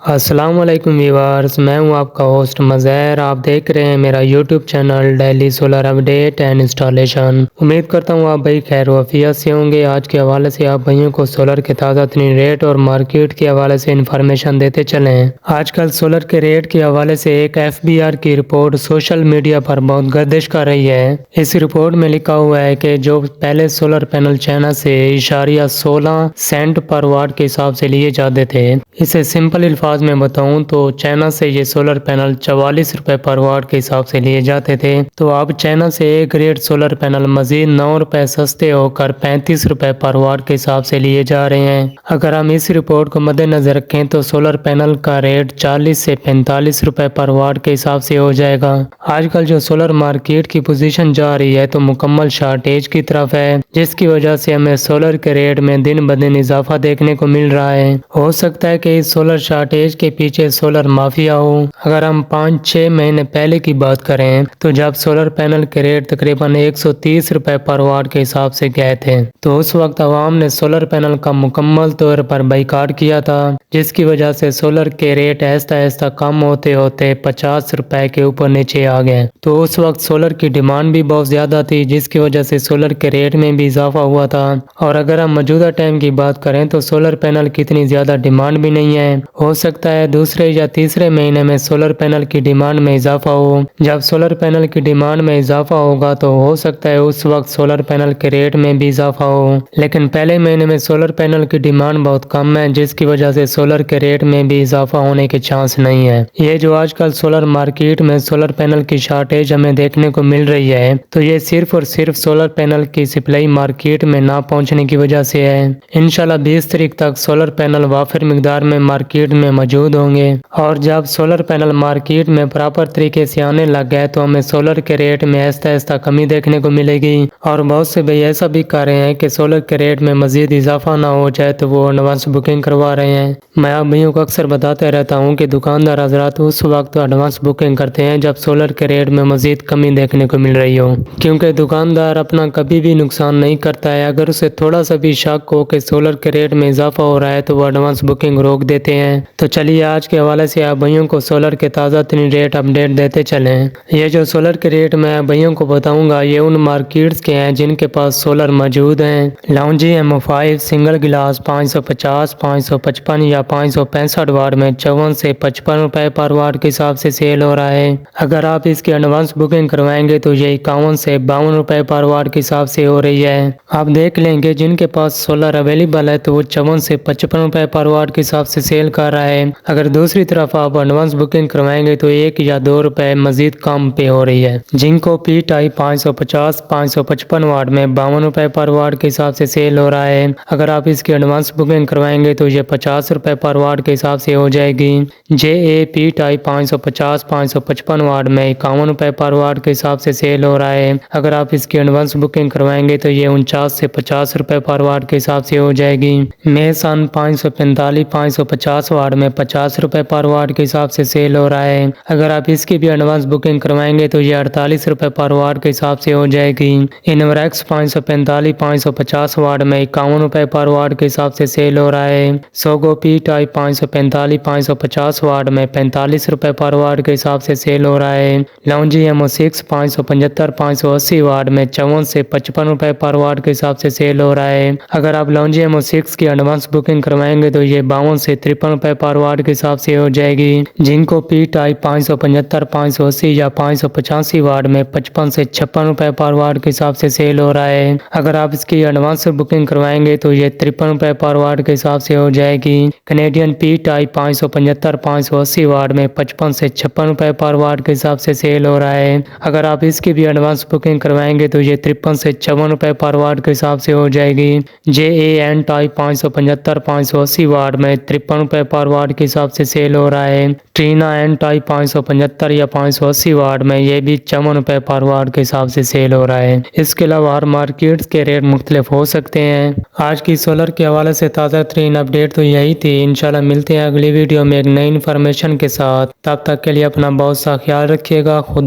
अस्सलाम वालेकुम व्यूअर्स, मैं हूं आपका होस्ट मज़हर। आप देख रहे हैं मेरा YouTube channel daily solar update and installation. उम्मीद करता हूं आप भाई खैर वफियत से होंगे। आज के हवाले से आप भाइयों को सोलर के ताज़ा तरीन रेट और मार्केट के हवाले से इन्फॉर्मेशन देते चलें। आजकल सोलर के रेट के हवाले से एक FBR की रिपोर्ट सोशल मीडिया पर बहुत गर्दिश कर रही है। इस रिपोर्ट में लिखा हुआ है कि जो पहले सोलर पैनल चाइना से इशारिया 16 सेंट पर वाट के हिसाब से लिए जाते थे, इसे सिंपल अल्फाज में बताऊं तो चाइना से ये सोलर पैनल 44 रुपए पर वाट के हिसाब से लिए जाते थे। तो अब चाइना से एक ग्रेड सोलर पैनल मजीद 9 रुपए सस्ते होकर 35 रुपए पर वाट के हिसाब से लिए जा रहे हैं। अगर हम इस रिपोर्ट को मद्देनजर रखें तो सोलर पैनल का रेट 40 से 45 रुपए पर वाट के हिसाब से हो जाएगा। आजकल जो सोलर मार्केट की पोजीशन जा रही है तो मुकम्मल शॉर्टेज की तरफ है, जिसकी वजह से हमें सोलर के रेट में दिन ब दिन इजाफा देखने को मिल रहा है। हो सकता है कि इस सोलर शॉर्टेज के पीछे सोलर माफिया हो। अगर हम 5-6 महीने पहले की बात करें तो जब सोलर पैनल के रेट तकरीबन 130 रुपए पर वाट के हिसाब से गए थे, तो उस वक्त अवाम ने सोलर पैनल का मुकम्मल तौर पर बाइकाट किया था, जिसकी वजह से सोलर के रेट ऐसा ऐसा कम होते होते 50 रुपए के ऊपर नीचे आ गए। तो उस वक्त सोलर की डिमांड भी बहुत ज्यादा थी, जिसकी वजह से सोलर के रेट में भी इजाफा हुआ था। और अगर हम मौजूदा टाइम की बात करें तो सोलर पैनल की इतनी ज्यादा डिमांड भी नहीं है। हो सकता है दूसरे या तीसरे महीने में सोलर पैनल की डिमांड में इजाफा हो। जब सोलर पैनल की डिमांड में इजाफा होगा तो हो सकता है उस वक्त सोलर पैनल के रेट में भी इजाफा हो, लेकिन पहले महीने में सोलर पैनल की डिमांड बहुत कम है, जिसकी वजह से सोलर के रेट में भी इजाफा होने के चांस नहीं है। ये जो आजकल सोलर मार्केट में सोलर पैनल की शॉर्टेज हमें देखने को मिल रही है, तो ये सिर्फ और सिर्फ सोलर पैनल की सप्लाई मार्केट में ना पहुंचने की वजह से है। इंशाल्लाह 20 तारीख तक सोलर पैनल वाफिर मिकदार में मार्केट में मौजूद होंगे, और जब सोलर पैनल मार्केट में प्रॉपर तरीके से आने लग गए तो हमें सोलर के रेट में ऐसा ऐसा कमी देखने को मिलेगी। और बहुत से भाई ऐसा भी कर रहे हैं कि सोलर के रेट में मजीद इजाफा ना हो जाए तो वो एडवांस बुकिंग करवा रहे हैं। मैं आप भैया को अक्सर बताते रहता हूँ कि दुकानदार हजरात उस वक्त एडवांस बुकिंग करते हैं जब सोलर के रेट में मजीद कमी देखने को मिल रही हो, क्योंकि दुकानदार अपना कभी भी नुकसान नहीं करता है। अगर उसे थोड़ा सा भी शक हो कि सोलर के रेट में इजाफा हो रहा है तो वो एडवांस बुकिंग रोक देते हैं। तो चलिए आज के हवाले से आप भैयों को सोलर के ताज़ा तरीन रेट अपडेट देते चलें। ये जो सोलर के रेट मैं भैयों को बताऊंगा ये उन मार्केट्स के हैं जिनके पास सोलर मौजूद हैं। लॉन्जी M5 सिंगल गिलास 550, 555 या 565 वाट में 54 से 55 रुपए पर वाट के हिसाब से सेल हो रहा है। अगर आप इसकी एडवांस बुकिंग करवाएंगे तो ये 51 से 52 रुपए पर वाट के हिसाब से हो रही है। आप देख लेंगे जिनके पास सोलर अवेलेबल है तो वो 54 से 55 रुपए पर वाट के हिसाब से सेल कर रहा है। अगर दूसरी तरफ आप एडवांस बुकिंग करवाएंगे तो 1 या 2 रुपए मजीद कम पे हो रही है। जिनको P टाइप 550, 555 वाट में 52 रुपए पर वाट के हिसाब से सेल हो रहा है। अगर आप इसकी एडवांस बुकिंग करवाएंगे तो ये 50 रुपए पर वाट के हिसाब से हो जाएगी। JA टाइप 550, 555 वाट में 51 रुपए पर वाट के हिसाब से सेल हो रहा है। अगर आप इसकी एडवांस बुकिंग करवाएंगे तो ये 49 से 50 रुपए पर वाट के हिसाब से हो जाएगी। मेसन 545, 550 वाट में 50 रुपए पर वाट के हिसाब से सेल हो रहा है। अगर आप इसकी भी एडवांस बुकिंग करवाएंगे तो ये 48 रुपए पर वाट के हिसाब से हो जाएगी। इनवरेक्स 545, 550 वाट में 51 रुपए पर वाट के हिसाब से सेल हो रहा है। सोगो P टाइप 545, 550 वाट में 45 रुपए पर वाट के हिसाब से सेल हो रहा है। लॉन्जी M6 575, 580 वाट में 54 से 55 रुपए पर वाट के हिसाब से सेल हो रहा है। अगर आप लॉन्जी M6 की एडवांस बुकिंग करवाएंगे तो ये 52 से 53 रुपए पर वाट के हिसाब से हो जाएगी। जिनको P टाइप 575, 580 या 585 वाट में 55 से 56 रुपए पर वाट के हिसाब से सेल हो रहा है। अगर आप इसकी एडवांस बुकिंग करवाएंगे तो ये 53 रुपए पर वाट के हिसाब से हो जाएगी। कैनेडियन P टाइप 575, 580 वाट में 55 से 56 रुपए पर वाट के हिसाब से सेल हो रहा है। अगर आप इसकी भी एडवांस बुकिंग करवाएंगे तो ये 53 से 54 रुपए पर वाट के हिसाब से हो जाएगी। JAN टाइप 575, 580 वाट में 53 रुपए पर वाट के हिसाब से सेल हो रहा है। ट्रीना N टाइप 575 या 580 वाट में ये भी 54 रुपए पर वाट के हिसाब से सेल हो रहा है। इसके अलावा हर मार्केट्स के रेट मुख्तलिफ हो सकते हैं। आज की सोलर के हवाले से ताज़ा तरीन अपडेट तो यही थी। इंशाल्लाह मिलते हैं अगली वीडियो में एक नई इन्फॉर्मेशन के साथ। तब तक के लिए अपना बहुत सा ख्याल रखिएगा। खुदा